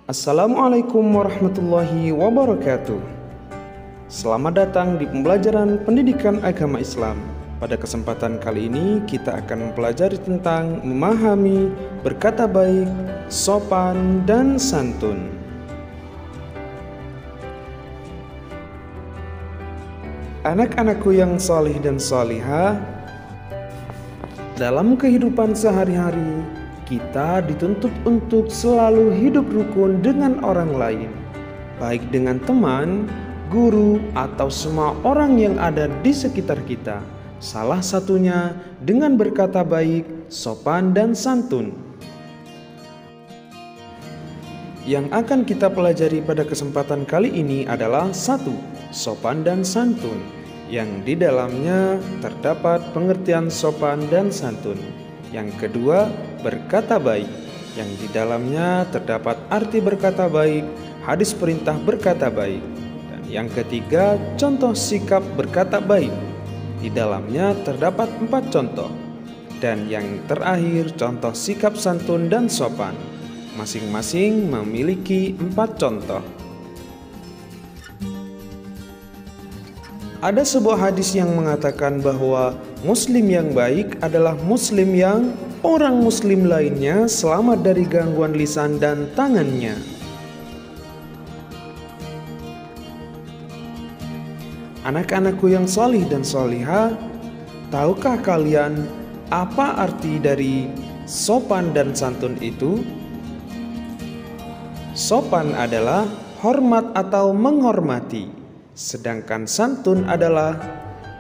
Assalamualaikum warahmatullahi wabarakatuh. Selamat datang di pembelajaran pendidikan agama Islam. Pada kesempatan kali ini kita akan mempelajari tentang memahami berkata baik, sopan, dan santun. Anak-anakku yang salih dan salihah, dalam kehidupan sehari-hari kita dituntut untuk selalu hidup rukun dengan orang lain, baik dengan teman, guru, atau semua orang yang ada di sekitar kita. Salah satunya dengan berkata baik, sopan, dan santun. Yang akan kita pelajari pada kesempatan kali ini adalah 1. Sopan dan santun, yang di dalamnya terdapat pengertian sopan dan santun. Yang kedua, berkata baik, yang di dalamnya terdapat arti berkata baik, hadis perintah berkata baik. Dan yang ketiga, contoh sikap berkata baik, di dalamnya terdapat 4 contoh. Dan yang terakhir, contoh sikap santun dan sopan, masing-masing memiliki 4 contoh. Ada sebuah hadis yang mengatakan bahwa muslim yang baik adalah muslim yang orang muslim lainnya selamat dari gangguan lisan dan tangannya. Anak-anakku yang salih dan salihah, tahukah kalian apa arti dari sopan dan santun itu? Sopan adalah hormat atau menghormati. Sedangkan santun adalah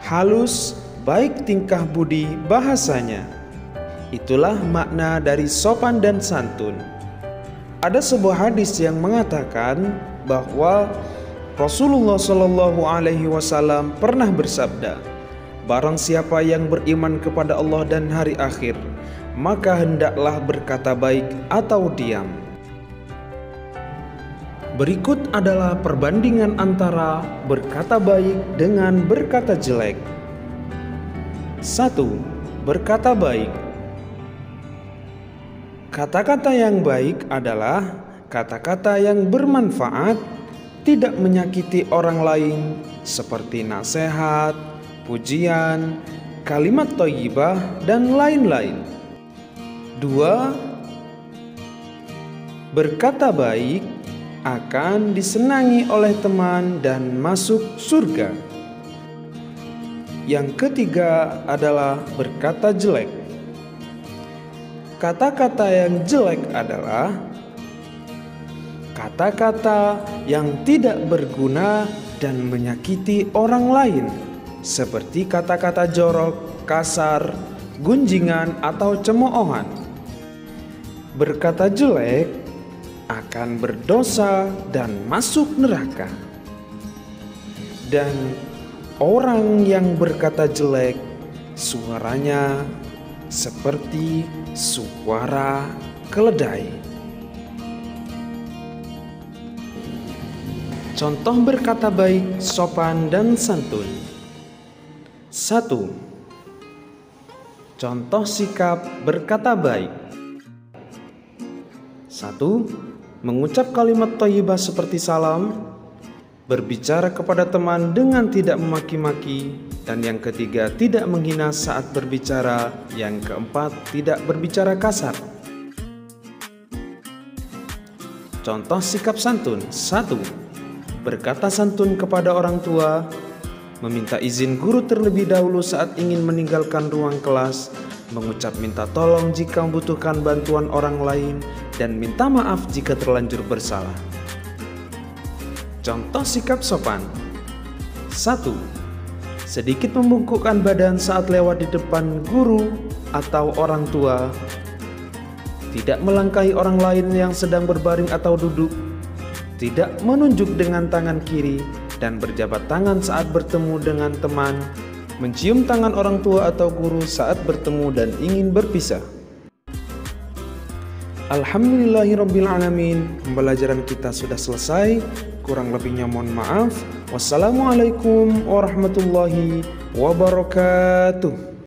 halus, baik tingkah budi bahasanya. Itulah makna dari sopan dan santun. Ada sebuah hadis yang mengatakan bahwa Rasulullah SAW pernah bersabda, "Barang siapa yang beriman kepada Allah dan hari akhir, maka hendaklah berkata baik atau diam." Berikut adalah perbandingan antara berkata baik dengan berkata jelek. 1. Berkata baik. Kata-kata yang baik adalah kata-kata yang bermanfaat, tidak menyakiti orang lain, seperti nasihat, pujian, kalimat thayyibah, dan lain-lain. 2. Berkata baik akan disenangi oleh teman dan masuk surga. Yang ketiga adalah berkata jelek. Kata-kata yang jelek adalah kata-kata yang tidak berguna dan menyakiti orang lain, seperti kata-kata jorok, kasar, gunjingan, atau cemoohan. Berkata jelek akan berdosa dan masuk neraka. Dan orang yang berkata jelek, suaranya seperti suara keledai. Contoh berkata baik, sopan, dan santun. 1. Contoh sikap berkata baik. 1. Mengucap kalimat thayyibah seperti salam, berbicara kepada teman dengan tidak memaki-maki, dan yang ketiga, tidak menghina saat berbicara. Yang keempat, tidak berbicara kasar. Contoh sikap santun. 1. Berkata santun kepada orang tua, meminta izin guru terlebih dahulu saat ingin meninggalkan ruang kelas, mengucap minta tolong jika membutuhkan bantuan orang lain, dan minta maaf jika terlanjur bersalah. Contoh sikap sopan. 1. Sedikit membungkukkan badan saat lewat di depan guru atau orang tua. Tidak melangkahi orang lain yang sedang berbaring atau duduk. Tidak menunjuk dengan tangan kiri dan berjabat tangan saat bertemu dengan teman. Mencium tangan orang tua atau guru saat bertemu dan ingin berpisah. Alhamdulillahirrabbilalamin. Pembelajaran kita sudah selesai. Kurang lebihnya mohon maaf. Wassalamualaikum warahmatullahi wabarakatuh.